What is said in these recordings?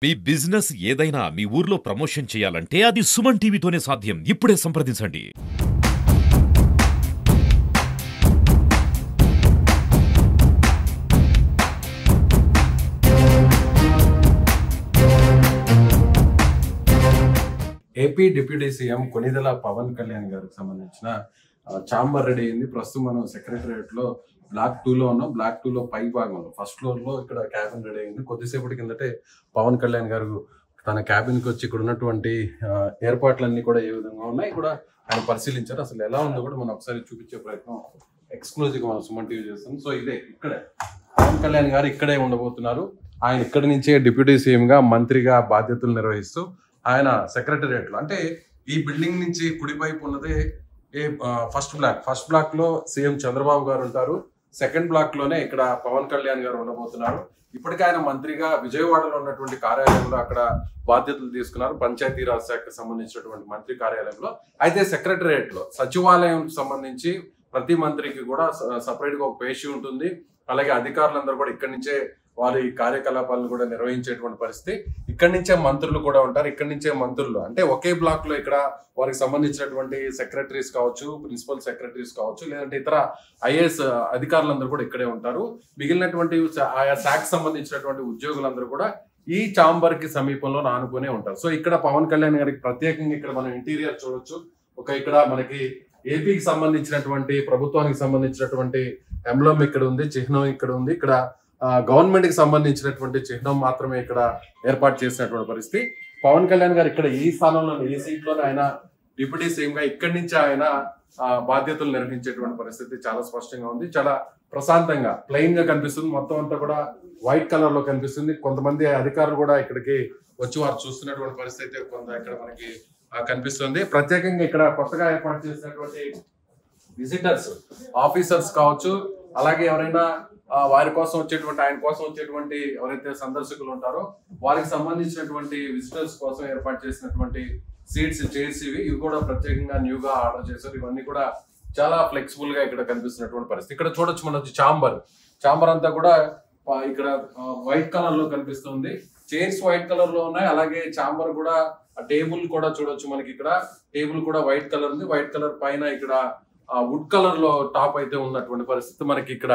మీ business ఏదైనా మీ ఊర్లో promotion చేయాలంటే అది సుమన్ టీవీతోనే సాధ్యం. ఇప్పుడే సంప్రదించండి. AP deputy CM Konidela Pawan Kalyan గారికి సంబంధించిన చాంబర్ రెడీ అయింది. ప్రస్తుతం మనం సెక్రటరియట్ లో బ్లాక్ 2 లో ఉన్నాం. బ్లాక్ 2 లో పై భాగంలో ఫస్ట్ ఫ్లోర్ లో ఇక్కడ క్యాబిన్ రెడీ అయింది. కొద్దిసేపటి కిందటే పవన్ కళ్యాణ్ గారు తన క్యాబిన్ కి వచ్చి ఇక్కడ ఉన్నటువంటి ఏర్పాట్లన్నీ కూడా ఏ విధంగా ఉన్నాయి కూడా ఆయన పరిశీలించారు. అసలు ఎలా ఉందో కూడా మనం ఒకసారి చూపించే ప్రయత్నం ఎక్స్క్లూజివ్ గా మనం సుమన్ టీవీ చేస్తాం. సో ఇదే ఇక్కడే పవన్ కళ్యాణ్ గారు ఇక్కడే ఉండబోతున్నారు. ఆయన ఇక్కడి నుంచే డిప్యూటీ సీఎం గా మంత్రిగా బాధ్యతలు నిర్వహిస్తూ ఆయన సెక్రటరియట్ లో అంటే ఈ బిల్డింగ్ నుంచి కుడివైపు ఉన్నదే ఫస్ట్ బ్లాక్ లో సీఎం చంద్రబాబు గారు ఉంటారు. సెకండ్ బ్లాక్ లోనే ఇక్కడ పవన్ కళ్యాణ్ గారు ఉండబోతున్నారు. ఇప్పటికే ఆయన మంత్రిగా విజయవాడలో ఉన్నటువంటి కార్యాలయంలో అక్కడ బాధ్యతలు తీసుకున్నారు. పంచాయతీరాజ్ శాఖకు సంబంధించినటువంటి మంత్రి కార్యాలయంలో. అయితే సెక్రటరియట్ లో సచివాలయం సంబంధించి ప్రతి మంత్రికి కూడా సపరేట్ గా ఒక పేషి ఉంటుంది. అలాగే అధికారులందరూ కూడా ఇక్కడి నుంచే వారి కార్యకలాపాలను కూడా నిర్వహించేటువంటి పరిస్థితి. ఇక్కడి నుంచే మంత్రులు కూడా ఉంటారు. ఇక్కడి నుంచే మంత్రులు అంటే ఒకే బ్లాక్ లో ఇక్కడ వారికి సంబంధించినటువంటి సెక్రటరీస్ కావచ్చు, ప్రిన్సిపల్ సెక్రటరీస్ కావచ్చు, లేదంటే ఇతర ఐఏఎస్ అధికారులందరూ కూడా ఇక్కడే ఉంటారు. మిగిలినటువంటి ఆయా శాఖకు సంబంధించినటువంటి ఉద్యోగులందరూ కూడా ఈ చాంబర్ కి సమీపంలో ఆనుకునే ఉంటారు. సో ఇక్కడ పవన్ కళ్యాణ్ గారికి ప్రత్యేకంగా ఇక్కడ మనం ఇంటీరియర్ చూడొచ్చు. ఇక్కడ మనకి ఏపీకి సంబంధించినటువంటి ప్రభుత్వానికి సంబంధించినటువంటి ఎంబ్లమ్ ఇక్కడ ఉంది, చిహ్నం ఇక్కడ ఉంది. ఇక్కడ గవర్నమెంట్ కి సంబంధించినటువంటి చిహ్నం మాత్రమే ఇక్కడ ఏర్పాటు చేసినటువంటి పరిస్థితి. పవన్ కళ్యాణ్ గారు ఇక్కడ ఈ స్థానంలో ఈ సీట్ లోనే ఆయన డిప్యూటీ సీఎం గా ఇక్కడి నుంచి ఆయన బాధ్యతలు నిర్వహించేటువంటి పరిస్థితి చాలా స్పష్టంగా ఉంది. చాలా ప్రశాంతంగా ప్లెయిన్ గా కనిపిస్తుంది. మొత్తం అంతా కూడా వైట్ కలర్ లో కనిపిస్తుంది. కొంతమంది అధికారులు కూడా ఇక్కడికి వచ్చి వారు చూస్తున్నటువంటి పరిస్థితి కొంత ఇక్కడ మనకి కనిపిస్తుంది. ప్రత్యేకంగా ఇక్కడ కొత్తగా ఏర్పాటు చేసినటువంటి విజిటర్స్ ఆఫీసర్స్ కావచ్చు, అలాగే ఎవరైనా వారి కోసం వచ్చేటువంటి ఆయన కోసం వచ్చేటువంటి ఎవరైతే సందర్శకులు ఉంటారో వారికి సంబంధించినటువంటి విజిటర్స్ కోసం ఏర్పాటు చేసినటువంటి సీట్స్, చైర్స్ ఇవి కూడా ప్రత్యేకంగా న్యూగా ఆర్డర్ చేశారు. ఇవన్నీ కూడా చాలా ఫ్లెక్సిబుల్ గా ఇక్కడ కనిపిస్తున్నటువంటి పరిస్థితి. ఇక్కడ చూడొచ్చు మనం చాంబర్ అంతా కూడా ఇక్కడ వైట్ కలర్ లో కనిపిస్తుంది. చైర్స్ వైట్ కలర్ లో ఉన్నాయి. అలాగే చాంబర్ కూడా టేబుల్ కూడా చూడొచ్చు. మనకి ఇక్కడ టేబుల్ కూడా వైట్ కలర్ ఉంది. వైట్ కలర్ పైన ఇక్కడ వుడ్ కలర్ లో టాప్ అయితే ఉన్నటువంటి పరిస్థితి మనకి ఇక్కడ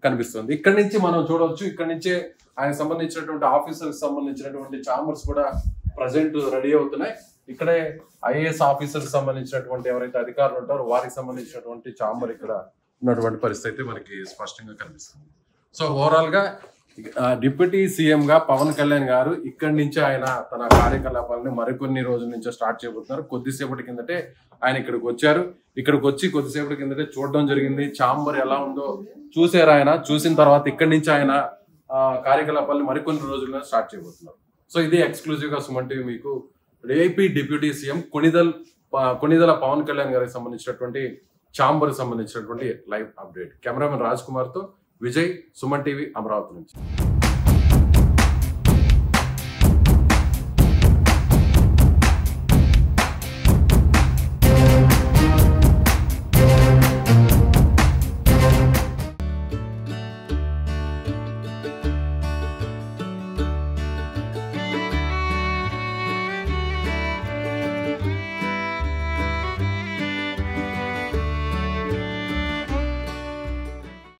కనిపిస్తుంది. ఇక్కడ నుంచి మనం చూడవచ్చు. ఇక్కడ నుంచే ఆయన సంబంధించినటువంటి ఆఫీసర్కి సంబంధించినటువంటి చాంబర్స్ కూడా ప్రజెంట్ రెడీ అవుతున్నాయి. ఇక్కడే ఐఏఎస్ ఆఫీసర్కి సంబంధించినటువంటి ఎవరైతే అధికారులు ఉంటారో వారికి సంబంధించినటువంటి చాంబర్ ఇక్కడ ఉన్నటువంటి పరిస్థితి మనకి స్పష్టంగా కనిపిస్తుంది. సో ఓవరాల్ గా డిప్యూటీ సీఎం గా పవన్ కళ్యాణ్ గారు ఇక్కడి నుంచి ఆయన తన కార్యకలాపాలను మరికొన్ని రోజుల నుంచి స్టార్ట్ చేయబోతున్నారు. కొద్దిసేపటి కిందటే ఆయన ఇక్కడికి వచ్చారు. ఇక్కడికి వచ్చి కొద్దిసేపటి కిందటే చూడడం జరిగింది. చాంబర్ ఎలా ఉందో చూసారు. ఆయన చూసిన తర్వాత ఇక్కడి నుంచి ఆయన కార్యకలాపాలను మరికొన్ని రోజుల్లో స్టార్ట్ చేయబోతున్నారు. సో ఇది ఎక్స్క్లూజివ్ గా సుమన్ టీవీ మీకు AP deputy CM Konidela Pawan Kalyan గారికి సంబంధించినటువంటి చాంబర్ సంబంధించినటువంటి live update. Cameraman Raj Kumar తో విజయ్, సుమన్ టీవీ, అమరావతి నుంచి.